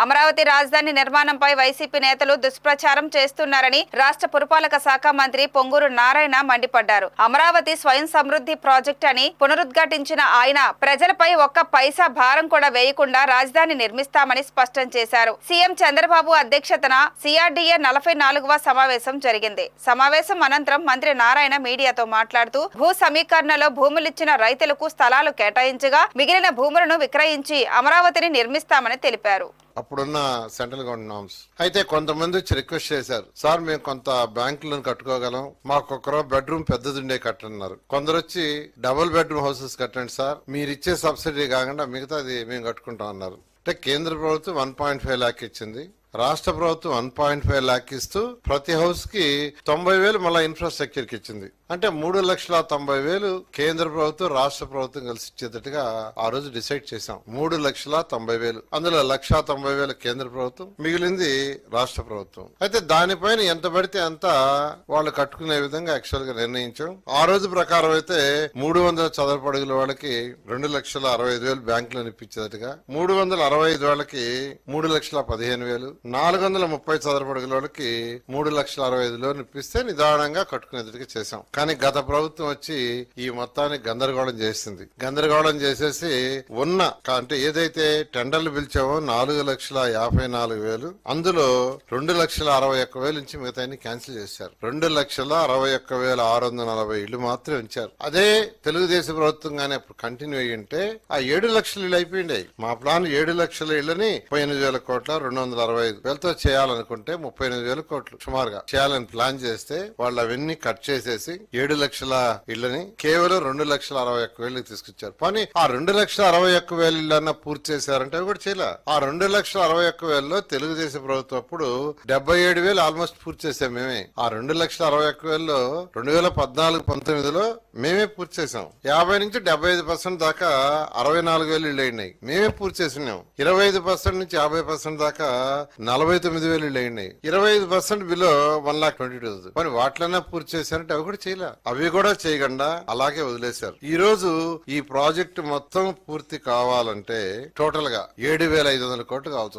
అమరావతి రాజధాని నిర్మాణంపై వైసీపీ నేతలు దుష్ప్రచారం చేస్తున్నారని రాష్ట్ర పురపాలక శాఖ మంత్రి పొంగూరు నారాయణ మండిపడ్డారు. అమరావతి స్వయం సమృద్ధి ప్రాజెక్ట్ అని పునరుద్ఘాటించిన ఆయన ప్రజలపై ఒక్క పైసా భారం కూడా వేయకుండా రాజధాని నిర్మిస్తామని స్పష్టం చేశారు. సీఎం చంద్రబాబు అధ్యక్షతన సిఆర్డీఏ 44వ సమావేశం జరిగింది. సమావేశం అనంతరం మంత్రి నారాయణ మీడియాతో మాట్లాడుతూ భూ సమీకరణలో భూములిచ్చిన రైతులకు స్థలాలు కేటాయించగా మిగిలిన భూములను విక్రయించి అమరావతిని నిర్మిస్తామని తెలిపారు. అప్పుడున్న సెంట్రల్ గవర్నమెంట్ నామ్స్ అయితే కొంతమంది వచ్చి రిక్వెస్ట్ చేశారు, సార్ మేము కొంత బ్యాంకులను కట్టుకోగలం, మాకు ఒక బెడ్రూమ్ పెద్దదిండే కట్టన్నారు. కొందరు వచ్చి డబుల్ బెడ్రూమ్ హౌసెస్ కట్టండి సార్, మీరు ఇచ్చే సబ్సిడీ కాకుండా మిగతాది మేము కట్టుకుంటాం అన్నారు. అంటే కేంద్ర ప్రభుత్వం 1.5 లాక్ ఇచ్చింది, రాష్ట్ర ప్రభుత్వం 1.5 లాక్ ఇస్తూ ప్రతి హౌస్ కి 90,000 మళ్ళా ఇన్ఫ్రాస్ట్రక్చర్ కి ఇచ్చింది. అంటే 3,90,000 కేంద్ర ప్రభుత్వం రాష్ట్ర ప్రభుత్వం కలిసి ఇచ్చేటట్టుగా ఆ రోజు డిసైడ్ చేశాం. 3,90,000 అందులో 1,90,000 కేంద్ర ప్రభుత్వం, మిగిలింది రాష్ట్ర ప్రభుత్వం. అయితే దానిపైన ఎంత పడితే అంత వాళ్ళు కట్టుకునే విధంగా యాక్చువల్ గా నిర్ణయించాం. ఆ రోజు ప్రకారం అయితే 300 చదరపు అడుగుల వాళ్ళకి 2,65,000 బ్యాంకులను ఇప్పించేటట్టుగా, 365 వాళ్ళకి 3,15,000, 430 చదరపు అడుగుల వాళ్ళకి 3,65,000 ఇప్పిస్తే నిదానంగా కట్టుకునేటట్టుగా చేశాం. కానీ గత ప్రభుత్వం వచ్చి ఈ మొత్తాన్ని గందరగోళం చేసింది. గందరగోళం చేసేసి ఉన్న అంటే ఏదైతే టెండర్లు పిలిచామో 4,54,000 అందులో 2,61,000 నుంచి మిగతా క్యాన్సిల్ చేశారు. 2,61,640 ఇళ్లు మాత్రమే ఉంచారు. అదే తెలుగుదేశం ప్రభుత్వం గానీ అప్పుడు కంటిన్యూ అయ్యి ఉంటే ఆ 7 లక్షల ఇళ్లు అయిపోయింది. మా ప్లాన్ 7 లక్షల ఇళ్లని 38,000 కోట్ల 265,000తో చేయాలనుకుంటే 38,000 కోట్లు సుమారుగా చేయాలని ప్లాన్ చేస్తే వాళ్ళు అవన్నీ కట్ చేసేసి 7 లక్షల ఇళ్లని కేవలం 2,61,000 తీసుకొచ్చారు. కానీ ఆ 2,61,000 ఇళ్లన్నా పూర్తి చేశారంటే అవి కూడా చేయలే. ఆ 2,61,000లో తెలుగుదేశం ప్రభుత్వం అప్పుడు 77,000 ఆల్మోస్ట్ పూర్తి చేసాం మేమే. ఆ 2,61,000లో 2014-19లో మేమే పూర్తి చేసాం. 50 నుంచి 75% దాకా 64,000 ఇళ్లు అయినాయి, మేమే పూర్తి చేసినాం. 25% నుంచి 50% దాకా 49,000 ఇళ్లు అయినాయి. 25% బిలో 1,22,000. కానీ వాటిలన్నా పూర్తి చేశారంటే అవి కూడా చేయలే. అవి కూడా చేయకుండా అలాగే వదిలేశారు. ఈ రోజు ఈ ప్రాజెక్టు మొత్తం పూర్తి కావాలంటే టోటల్ గా 7,500 కోట్లు కావాల్సి వస్తుంది.